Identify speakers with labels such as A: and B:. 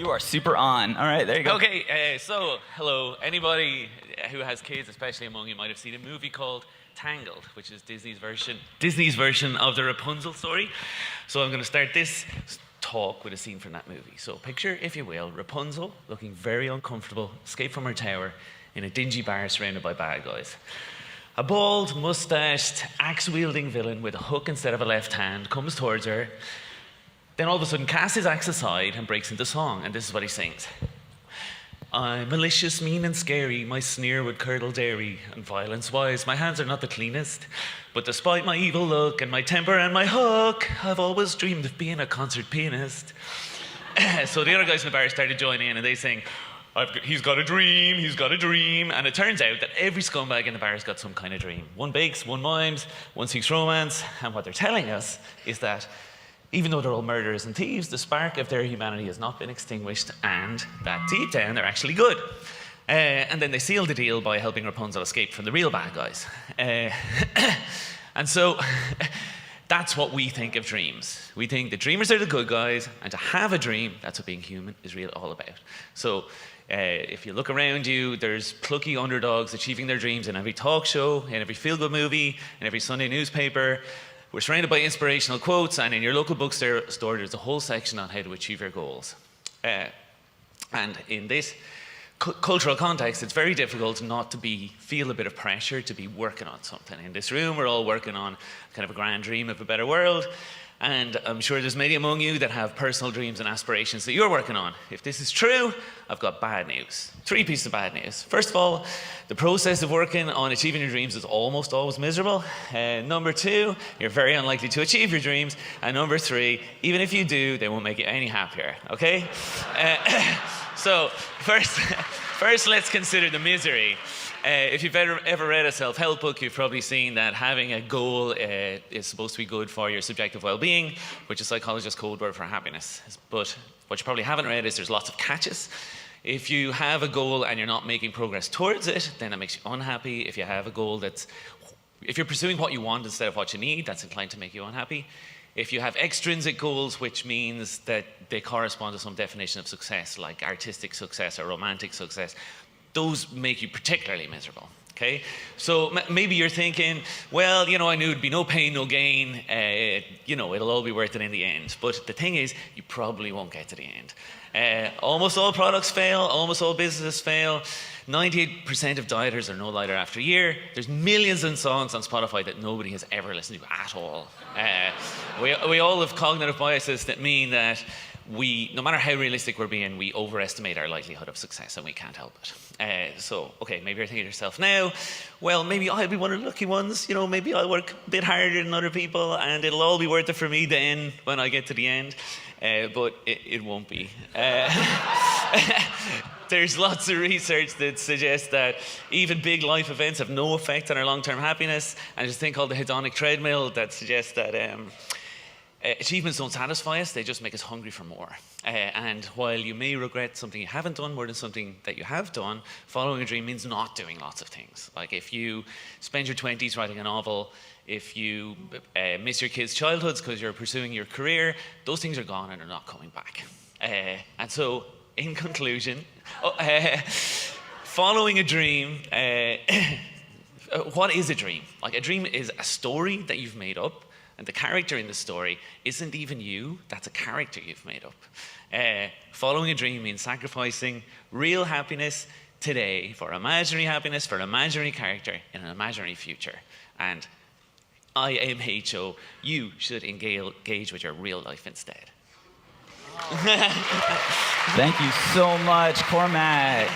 A: You are super on. All right, there you go.
B: Okay, so hello. Anybody who has kids, especially among you, might have seen a movie called Tangled, which is Disney's version of the Rapunzel story. So I'm going to start this talk with a scene from that movie. So picture, if you will, Rapunzel looking very uncomfortable, escaped from her tower in a dingy bar surrounded by bad guys. A bald, mustached, axe-wielding villain with a hook instead of a left hand comes towards her. Then all of a sudden casts his axe aside and breaks into song, and this is what he sings. I'm malicious, mean and scary, my sneer would curdle dairy, and violence-wise my hands are not the cleanest. But despite my evil look and my temper and my hook, I've always dreamed of being a concert pianist. So the other guys in the bar started joining in and they sing, he's got a dream, and it turns out that every scumbag in the bar has got some kind of dream. One bakes, one mimes, one seeks romance, and what they're telling us is that even though they're all murderers and thieves, the spark of their humanity has not been extinguished, and that deep down they're actually good. And then they seal the deal by helping Rapunzel escape from the real bad guys. And so that's what we think of dreams. We think the dreamers are the good guys, and to have a dream, that's what being human is really all about. So if you look around you, there's plucky underdogs achieving their dreams in every talk show, in every feel-good movie, in every Sunday newspaper. We're surrounded by inspirational quotes, and in your local bookstore, there's a whole section on how to achieve your goals. And in this cultural context, it's very difficult not to feel a bit of pressure to be working on something. In this room, we're all working on kind of a grand dream of a better world, and I'm sure there's many among you that have personal dreams and aspirations that you're working on. If this is true, I've got bad news. 3 pieces of bad news. First of all, the process of working on achieving your dreams is almost always miserable. Number 2, you're very unlikely to achieve your dreams. And number 3, even if you do, they won't make you any happier, okay? So first let's consider the misery. If you've ever read a self-help book, you've probably seen that having a goal is supposed to be good for your subjective well-being, which is psychologists' code word for happiness. But what you probably haven't read is there's lots of catches. If you have a goal and you're not making progress towards it, then it makes you unhappy. If you have a goal if you're pursuing what you want instead of what you need, that's inclined to make you unhappy. If you have extrinsic goals, which means that they correspond to some definition of success, like artistic success or romantic success, those make you particularly miserable, okay? So maybe you're thinking, well, I knew it'd be no pain, no gain, it'll all be worth it in the end. But the thing is, you probably won't get to the end. Almost all products fail, almost all businesses fail. 98% of dieters are no lighter after a year. There's millions of songs on Spotify that nobody has ever listened to at all. We all have cognitive biases that mean that no matter how realistic we're being, we overestimate our likelihood of success, and we can't help it. So, okay, maybe you're thinking to yourself now, well, maybe I'll be one of the lucky ones. Maybe I'll work a bit harder than other people, and it'll all be worth it for me then when I get to the end. But it won't be. There's lots of research that suggests that even big life events have no effect on our long-term happiness. And there's a thing called the hedonic treadmill that suggests that achievements don't satisfy us, they just make us hungry for more. And while you may regret something you haven't done more than something that you have done, following a dream means not doing lots of things. Like if you spend your 20s writing a novel, if you miss your kids' childhoods because you're pursuing your career, those things are gone and they're not coming back. And so, in conclusion, following a dream, what is a dream? Like a dream is a story that you've made up, and the character in the story isn't even you, that's a character you've made up. Following a dream means sacrificing real happiness today for imaginary happiness, for an imaginary character in an imaginary future. And IMHO, you should engage with your real life instead.
A: Thank you so much, Cormac.